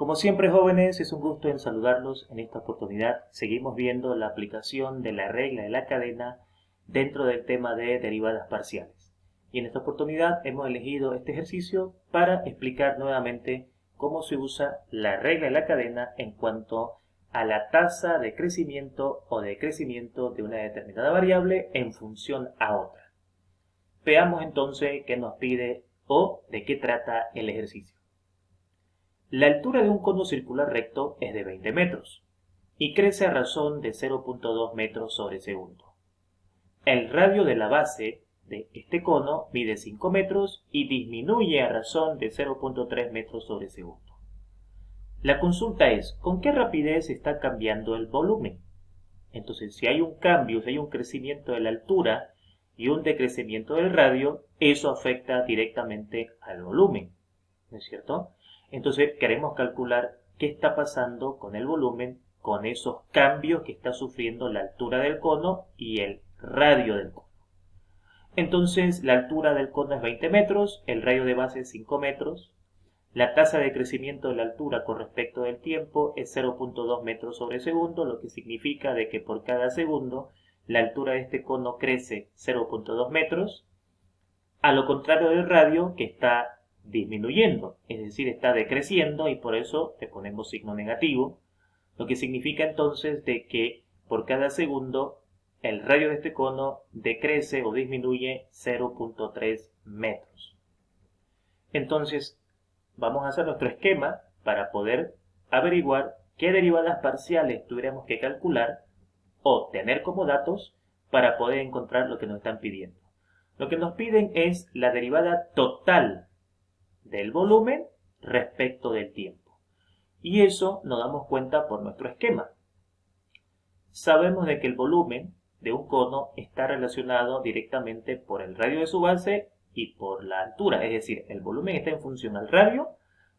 Como siempre, jóvenes, es un gusto en saludarlos. En esta oportunidad seguimos viendo la aplicación de la regla de la cadena dentro del tema de derivadas parciales. Y en esta oportunidad hemos elegido este ejercicio para explicar nuevamente cómo se usa la regla de la cadena en cuanto a la tasa de crecimiento o decrecimiento de una determinada variable en función a otra. Veamos entonces qué nos pide o de qué trata el ejercicio. La altura de un cono circular recto es de 20 metros y crece a razón de 0.2 metros sobre segundo. El radio de la base de este cono mide 5 metros y disminuye a razón de 0.3 metros sobre segundo. La consulta es, ¿con qué rapidez está cambiando el volumen? Entonces, si hay un cambio, si hay un crecimiento de la altura y un decrecimiento del radio, eso afecta directamente al volumen, ¿no es cierto? Entonces queremos calcular qué está pasando con el volumen, con esos cambios que está sufriendo la altura del cono y el radio del cono. Entonces la altura del cono es 20 metros, el radio de base es 5 metros, la tasa de crecimiento de la altura con respecto del tiempo es 0.2 metros sobre segundo, lo que significa de que por cada segundo la altura de este cono crece 0.2 metros, a lo contrario del radio que está disminuyendo, es decir, está decreciendo y por eso le ponemos signo negativo, lo que significa entonces de que por cada segundo el radio de este cono decrece o disminuye 0.3 metros. Entonces vamos a hacer nuestro esquema para poder averiguar qué derivadas parciales tuviéramos que calcular o tener como datos para poder encontrar lo que nos están pidiendo. Lo que nos piden es la derivada total del volumen respecto del tiempo. Y eso nos damos cuenta por nuestro esquema. Sabemos de que el volumen de un cono está relacionado directamente por el radio de su base y por la altura. Es decir, el volumen está en función al radio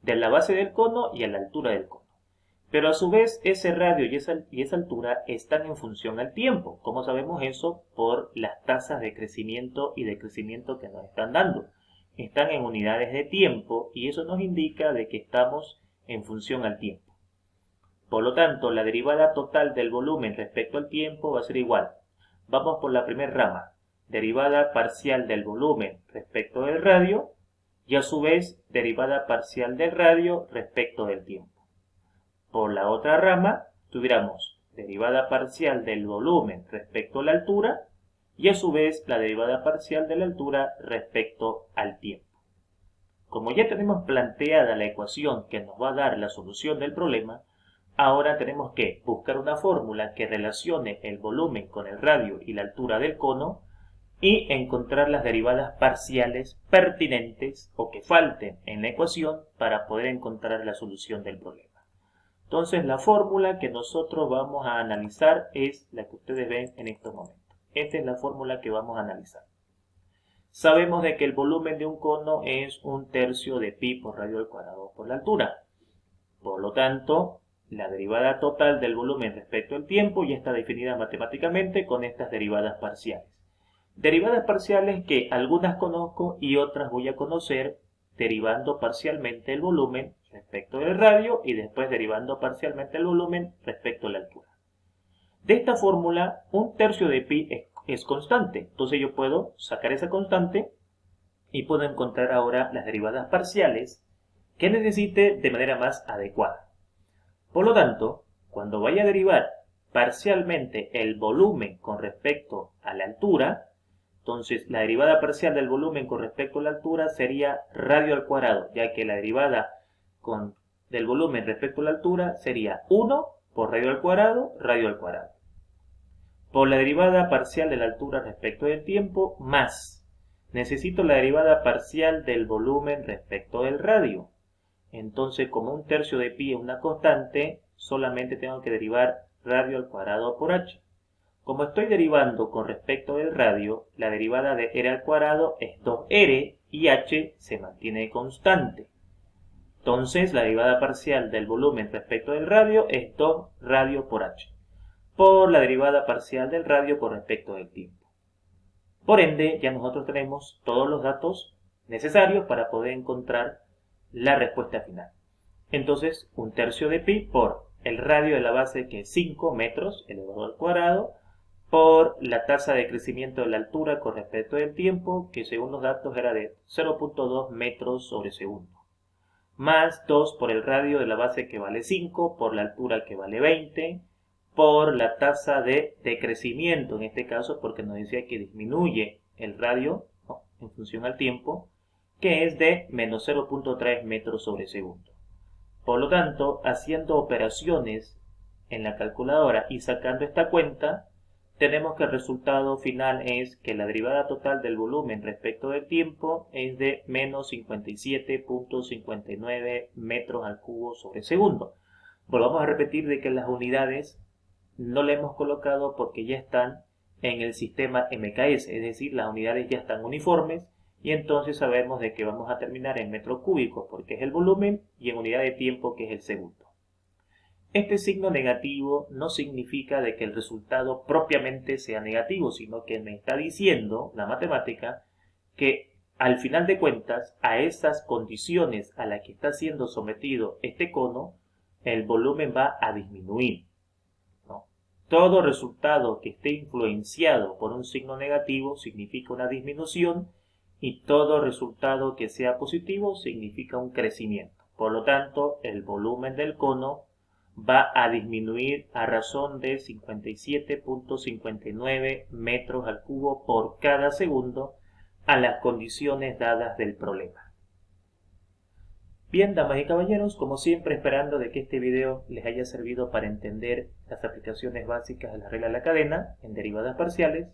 de la base del cono y a la altura del cono. Pero a su vez ese radio y esa altura están en función al tiempo. ¿Cómo sabemos eso? Por las tasas de crecimiento y decrecimiento que nos están dando. Están en unidades de tiempo y eso nos indica de que estamos en función al tiempo. Por lo tanto, la derivada total del volumen respecto al tiempo va a ser igual. Vamos por la primera rama. Derivada parcial del volumen respecto del radio y a su vez derivada parcial del radio respecto del tiempo. Por la otra rama, tuviéramos derivada parcial del volumen respecto a la altura y a su vez la derivada parcial de la altura respecto al tiempo. Como ya tenemos planteada la ecuación que nos va a dar la solución del problema, ahora tenemos que buscar una fórmula que relacione el volumen con el radio y la altura del cono y encontrar las derivadas parciales pertinentes o que falten en la ecuación para poder encontrar la solución del problema. Entonces la fórmula que nosotros vamos a analizar es la que ustedes ven en estos momentos. Esta es la fórmula que vamos a analizar. Sabemos de que el volumen de un cono es 1/3 de pi por radio al cuadrado por la altura. Por lo tanto, la derivada total del volumen respecto al tiempo ya está definida matemáticamente con estas derivadas parciales. Derivadas parciales que algunas conozco y otras voy a conocer derivando parcialmente el volumen respecto del radio y después derivando parcialmente el volumen respecto a la altura. De esta fórmula, 1/3 de pi es constante, entonces yo puedo sacar esa constante y puedo encontrar ahora las derivadas parciales que necesite de manera más adecuada. Por lo tanto, cuando vaya a derivar parcialmente el volumen con respecto a la altura, entonces la derivada parcial del volumen con respecto a la altura sería radio al cuadrado, ya que la derivada del volumen respecto a la altura sería 1 por radio al cuadrado, por la derivada parcial de la altura respecto del tiempo, más necesito la derivada parcial del volumen respecto del radio. Entonces, como 1/3 de pi es una constante, solamente tengo que derivar radio al cuadrado por h. Como estoy derivando con respecto del radio, la derivada de r al cuadrado es 2r y h se mantiene constante. Entonces, la derivada parcial del volumen respecto del radio es 2 radio por h, por la derivada parcial del radio con respecto del tiempo. Por ende, ya nosotros tenemos todos los datos necesarios para poder encontrar la respuesta final. Entonces, 1/3 de pi por el radio de la base, que es 5 metros elevado al cuadrado, por la tasa de crecimiento de la altura con respecto del tiempo, que según los datos era de 0.2 metros sobre segundo, más 2 por el radio de la base, que vale 5, por la altura, que vale 20, por la tasa de decrecimiento, en este caso porque nos decía que disminuye el radio, ¿no?, en función al tiempo, que es de menos 0.3 metros sobre segundo. Por lo tanto, haciendo operaciones en la calculadora y sacando esta cuenta, tenemos que el resultado final es que la derivada total del volumen respecto del tiempo es de menos 57.59 metros al cubo sobre segundo. Volvamos a repetir de que las unidades no le hemos colocado porque ya están en el sistema MKS, es decir, las unidades ya están uniformes y entonces sabemos de que vamos a terminar en metros cúbicos porque es el volumen y en unidad de tiempo, que es el segundo. Este signo negativo no significa de que el resultado propiamente sea negativo, sino que me está diciendo la matemática que al final de cuentas, a esas condiciones a las que está siendo sometido este cono, el volumen va a disminuir, ¿no? Todo resultado que esté influenciado por un signo negativo significa una disminución y todo resultado que sea positivo significa un crecimiento. Por lo tanto, el volumen del cono va a disminuir a razón de 57.59 metros al cubo por cada segundo a las condiciones dadas del problema. Bien, damas y caballeros, como siempre esperando de que este video les haya servido para entender las aplicaciones básicas de la regla de la cadena en derivadas parciales,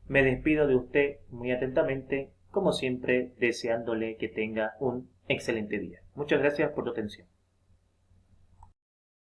me despido de usted muy atentamente, como siempre deseándole que tenga un excelente día. Muchas gracias por tu atención.